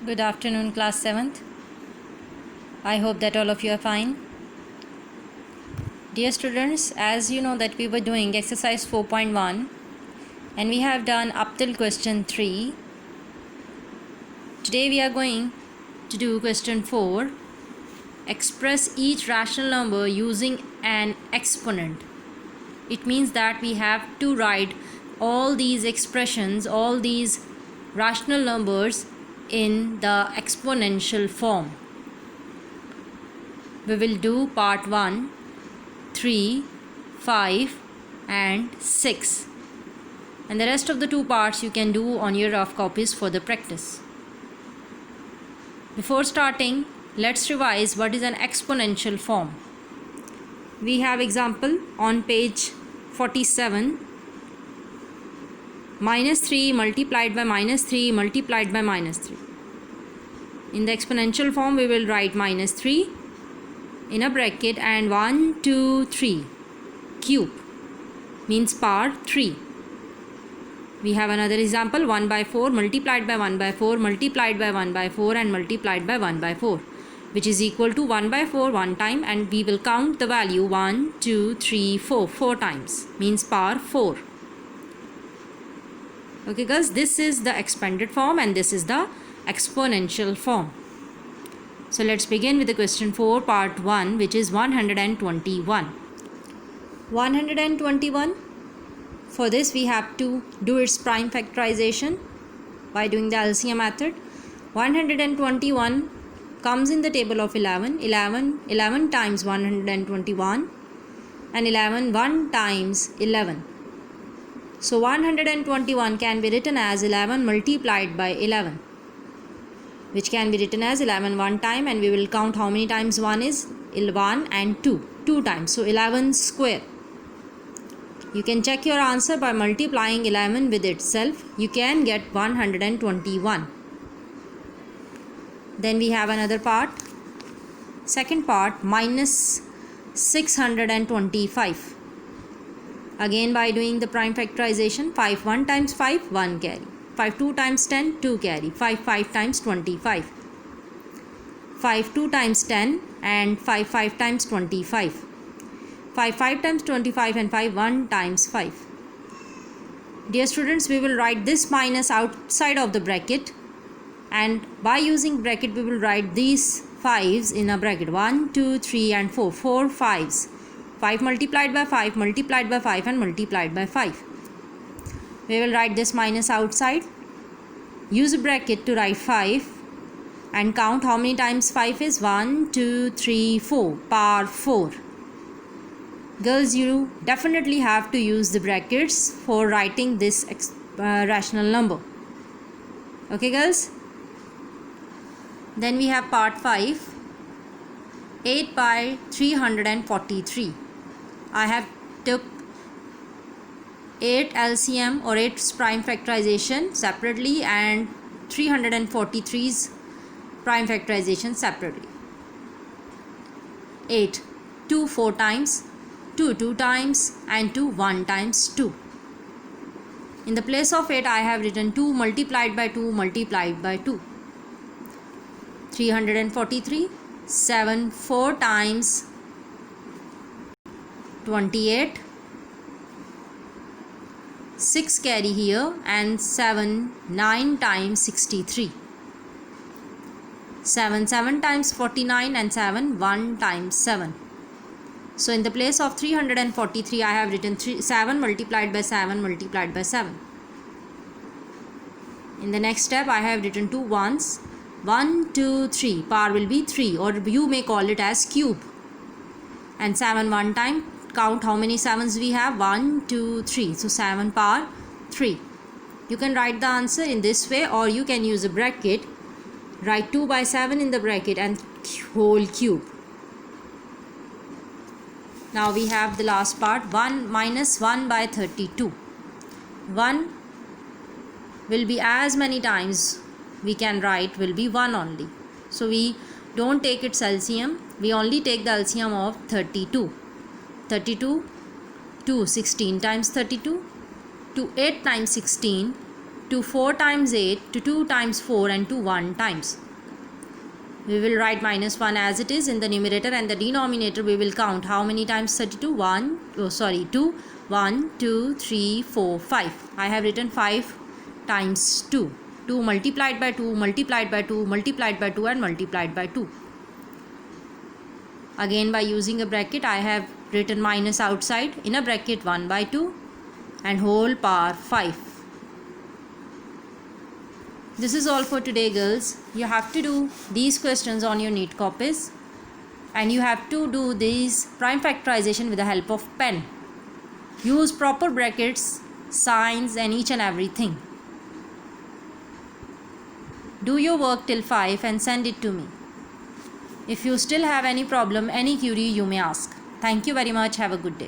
Good afternoon, class 7th. I hope that all of you are fine. Dear students, as you know that we were doing exercise 4.1 and we have done up till question 3. Today we are going to do question 4. Express each rational number using an exponent. It means that we have to write all these expressions, all these rational numbers in the exponential form. We will do part 1, 3, 5 and 6. And the rest of the 2 parts you can do on your rough copies for the practice. Before starting, let's revise what is an exponential form. We have example on page 47. Minus 3 multiplied by minus 3 multiplied by minus 3. In the exponential form, we will write minus 3 in a bracket and 1, 2, 3 cube means power 3. We have another example 1 by 4 multiplied by 1 by 4 multiplied by 1 by 4 and multiplied by 1 by 4, which is equal to 1 by 4 one time, and we will count the value 1, 2, 3, 4 times means power 4. Okay guys, this is the expanded form and this is the exponential form. So let's begin with the question 4 part 1, which is 121. 121, for this we have to do its prime factorization by doing the LCM method. 121 comes in the table of 11 times 121 and 1 times 11. So 121 can be written as 11 multiplied by 11, which can be written as 11 one time, and we will count how many times 1 is 1 and 2 times, so 11 square. You can check your answer by multiplying 11 with itself. You can get 121. Then we have another part, second part, minus 625. Again by doing the prime factorization, 5 1 times 5 1 carry, 5 2 times 10 2 carry, 5 5 times 25, 5 2 times 10 and 5 5 times 25, 5 5 times 25 and 5 1 times 5. Dear students, we will write this minus outside of the bracket, and by using bracket we will write these 5s in a bracket, 1 2 3 and 4 5s, 5 multiplied by 5 multiplied by 5 and multiplied by 5. We will write this minus outside, use a bracket to write 5 and count how many times 5 is, 1 2 3 4, power 4. Girls, you definitely have to use the brackets for writing this rational number. Okay girls? Then we have part 5, 8 by 343. I have took 8 LCM or 8's prime factorization separately and 343's prime factorization separately. 8 2 4 times, 2 2 times and 2 1 times 2. In the place of 8 I have written 2 multiplied by 2 multiplied by 2. 343, 7 4 times 28, 6 carry here and 7 9 times 63, 7 7 times 49 and 7 1 times 7. So in the place of 343 I have written 7 multiplied by 7 multiplied by 7. In the next step I have written 2 ones, 1 2 3, power will be 3, or you may call it as cube, and 7 one time. Count how many 7s we have, 1 2 3, so 7 power 3. You can write the answer in this way, or you can use a bracket, write 2 by 7 in the bracket and whole cube. Now we have the last part, 1 minus 1 by 32. 1 will be as many times we can write will be 1 only. So we don't take its LCM, we only take the LCM of 32. 32 to 16 times 32, to 8 times 16, to 4 times 8, to 2 times 4, and to 1 times. We will write minus 1 as it is in the numerator, and the denominator we will count how many times 32. 2. 1, 2, 3, 4, 5. I have written 5 times 2. 2 multiplied by 2, multiplied by 2, multiplied by 2, and multiplied by 2. Again, by using a bracket, I have written minus outside, in a bracket 1 by 2 and whole power 5. This is all for today, girls. You have to do these questions on your neat copies, and you have to do these prime factorization with the help of pen. Use proper brackets, signs, and each and everything. Do your work till 5 and send it to me. If you still have any problem, any query, you may ask. Thank you very much. Have a good day.